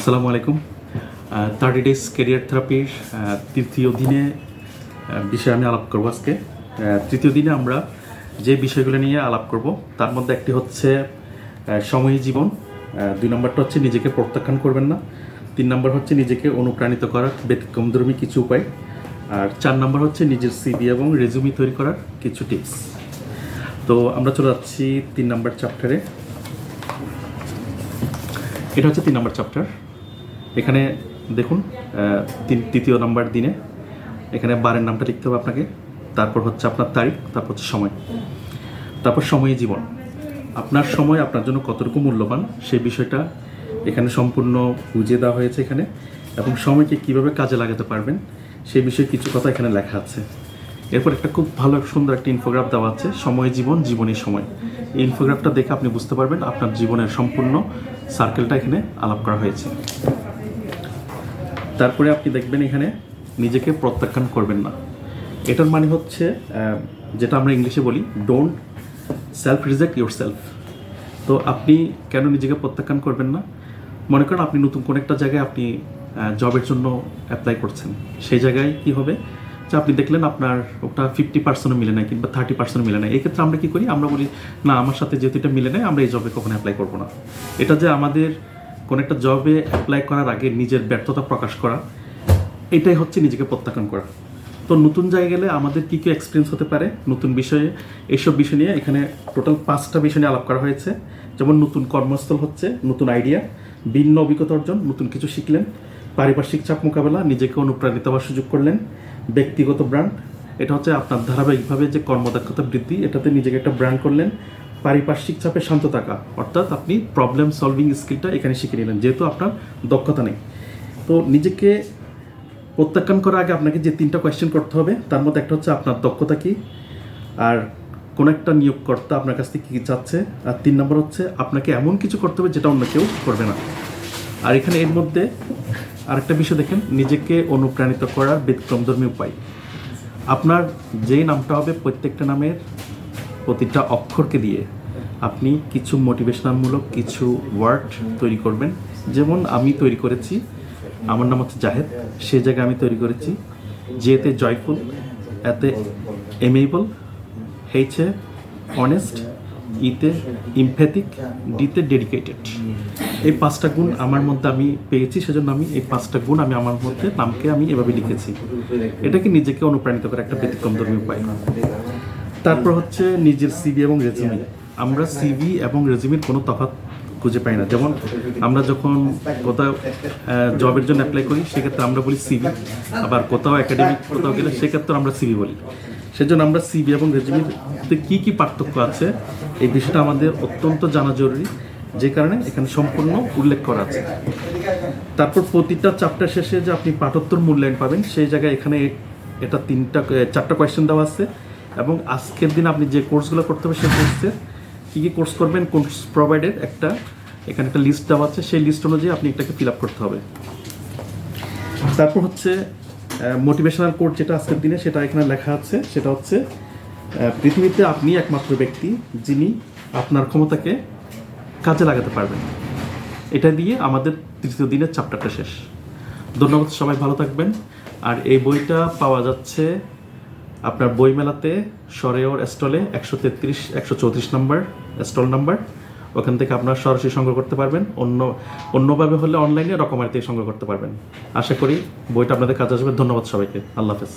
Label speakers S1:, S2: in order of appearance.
S1: আসসালামু আলাইকুম। 30 days career থেরাপির তৃতীয় দিনে বিষয়ে আমি আলাপ করব আজকে। তৃতীয় দিনে আমরা যে বিষয়গুলো নিয়ে আলাপ করব তার মধ্যে একটি হচ্ছে সময়ী জীবন, 2 নম্বরটা হচ্ছে নিজেকে প্রত্যাখ্যান করবেন না, 3 নম্বর হচ্ছে নিজেকে অনুপ্রাণিত করার ব্যতিক্রমধর্মী কিছু উপায়, আর 4 নম্বর হচ্ছে নিজের সিভি এবং রেজুমি তৈরি করার কিছু টিপস। তো আমরা চলে যাচ্ছি 3 নম্বর চ্যাপ্টারে। এটা হচ্ছে 3 নম্বর চ্যাপ্টার। এখানে দেখুন তৃতীয় নম্বর দিনে এখানে বারের নামটা লিখতে হবে আপনাকে, তারপর হচ্ছে আপনার তারিখ, তারপর হচ্ছে সময়, তারপর সময়ে জীবন। আপনার সময় আপনার জন্য কতটুকু মূল্যবান সেই বিষয়টা এখানে সম্পূর্ণ বুঝিয়ে দেওয়া হয়েছে এখানে, এবং সময়কে কীভাবে কাজে লাগাতে পারবেন সেই বিষয়ে কিছু কথা এখানে লেখা আছে। এরপর একটা খুব ভালো সুন্দর একটা ইনফোগ্রাফ দেওয়া আছে, সময় জীবন, জীবনী সময়। এই ইনফোগ্রাফটা দেখে আপনি বুঝতে পারবেন আপনার জীবনের সম্পূর্ণ সার্কেলটা এখানে আলাপ করা হয়েছে। তারপরে আপনি দেখবেন এখানে নিজেকে প্রত্যাখ্যান করবেন না। এটার মানে হচ্ছে যেটা আমরা ইংলিশে বলি don't self reject your self. তো আপনি কেন নিজেকে প্রত্যাখ্যান করবেন না? মনে করেন আপনি নতুন কোনো একটা জায়গায় আপনি জবের জন্য অ্যাপ্লাই করছেন, সেই জায়গায় কি হবে যে আপনি দেখলেন আপনার ওটা 50% মিলে নেয় কিংবা 30% মিলে নেয়। এই ক্ষেত্রে আমরা কী করি? আমরা বলি না, আমার সাথে যেহেতু এটা মিলে নেয় আমরা এই জবে কখনো অ্যাপ্লাই করবো না। এটা যে আমাদের কোনো একটা জবে অ্যাপ্লাই করার আগে নিজের ব্যর্থতা প্রকাশ করা, এটাই হচ্ছে নিজেকে প্রত্যাখ্যান করা। তো নতুন জায়গায় গেলে আমাদের কী কী এক্সপিরিয়েন্স হতে পারে নতুন বিষয়ে, এইসব বিষয় নিয়ে এখানে টোটাল 5টা বিষয় নিয়ে আলাপ করা হয়েছে। যেমন নতুন কর্মস্থল হচ্ছে নতুন আইডিয়া, ভিন্ন অভিজ্ঞতা অর্জন, নতুন কিছু শিখলেন, পারিপার্শ্বিক চাপ মোকাবেলা, নিজেকে অনুপ্রাণিত হওয়ার সুযোগ করলেন, ব্যক্তিগত ব্র্যান্ড, এটা হচ্ছে আপনার ধারাবাহিকভাবে যে কর্মদক্ষতা বৃদ্ধি, এটাতে নিজেকে একটা ব্র্যান্ড করলেন, পারিপার্শ্বিক চাপে শান্ত থাকা, অর্থাৎ আপনি প্রবলেম সলভিং স্কিলটা এখানে শিখে নিলেন যেহেতু আপনার দক্ষতা নেই। তো নিজেকে প্রত্যাখ্যান করার আগে আপনাকে যে 3টা কোয়েশ্চেন করতে হবে তার মধ্যে একটা হচ্ছে আপনার দক্ষতা কী, আর কোনো একটা নিয়োগকর্তা আপনার কাছ থেকে কী চাচ্ছে, আর 3 নম্বর হচ্ছে আপনাকে এমন কিছু করতে হবে যেটা অন্য কেউ করবে না। আর এখানে এর মধ্যে আরেকটা বিষয় দেখেন, নিজেকে অনুপ্রাণিত করার ব্যতিক্রমধর্মী উপায়। আপনার যেই নামটা হবে প্রত্যেকটা নামের প্রতিটা অক্ষরকে দিয়ে আপনি কিছু মোটিভেশনালমূলক কিছু ওয়ার্ড তৈরি করবেন। যেমন আমি তৈরি করেছি, আমার নাম হচ্ছে জাহেদ, সেই জায়গায় আমি তৈরি করেছি যেতে জয়ফুল, এতে এমেবল, হেইচে অনেস্ট, ইতে ইমপ্যাথিক, ডিতে ডেডিকেটেড। এই 5টা গুণ আমার মধ্যে আমি পেয়েছি, সেজন্য আমি এই 5টা গুণ আমি আমার মধ্যে নামকে আমি এভাবে লিখেছি। এটাকে নিজেকে অনুপ্রাণিত করা একটা ব্যতিক্রমধর্মী উপায়। তারপর হচ্ছে নিজের সিভি এবং রেজিউমি। আমরা সিভি এবং রেজিউমির কোনো তফাৎ খুঁজে পাই না। যেমন আমরা যখন কোথাও জবের জন্য অ্যাপ্লাই করি সেক্ষেত্রে আমরা বলি সিভি, আবার কোথাও একাডেমিক কোথাও গেলে সেক্ষেত্রে আমরা সিভি বলি। সেজন্য আমরা সিভি এবং রেজিউমিতে কী কী পার্থক্য আছে এই বিষয়টা আমাদের অত্যন্ত জানা জরুরি, যে কারণে এখানে সম্পূর্ণ উল্লেখ করা আছে। তারপর প্রতিটা চ্যাপ্টার শেষে যে আপনি পাঠোত্তর মূল্যায়ন পাবেন সেই জায়গায় এখানে এটা 4টা কোয়েশ্চেন দেওয়া আছে, এবং আজকের দিন আপনি যে কোর্সগুলো করতে হবে সেই কোর্সের কী কী কোর্স করবেন, কোর্স প্রোভাইডেড এখানে একটা লিস্ট দেওয়া আছে, সেই লিস্ট অনুযায়ী আপনি এটাকে ফিল আপ করতে হবে। তারপর হচ্ছে মোটিভেশনাল কোড যেটা আজকের দিনে সেটা এখানে লেখা আছে, সেটা হচ্ছে পৃথিবীতে আপনি একমাত্র ব্যক্তি যিনি আপনার ক্ষমতাকে কাজে লাগাতে পারবেন। এটা দিয়ে আমাদের তৃতীয় দিনের চ্যাপ্টারটা শেষ। ধন্যবাদ, সবাই ভালো থাকবেন। আর এই বইটা পাওয়া যাচ্ছে আপনার বইমেলাতে সরেওর স্টলে 134 নম্বর স্টল নাম্বার, ওখান থেকে আপনারা সরাসরি সংগ্রহ করতে পারবেন। অন্যভাবে হলে অনলাইনে রকমারিতে সংগ্রহ করতে পারবেন। আশা করি বইটা আপনাদের কাজে আসবে। ধন্যবাদ সবাইকে। আল্লাহ হাফেজ।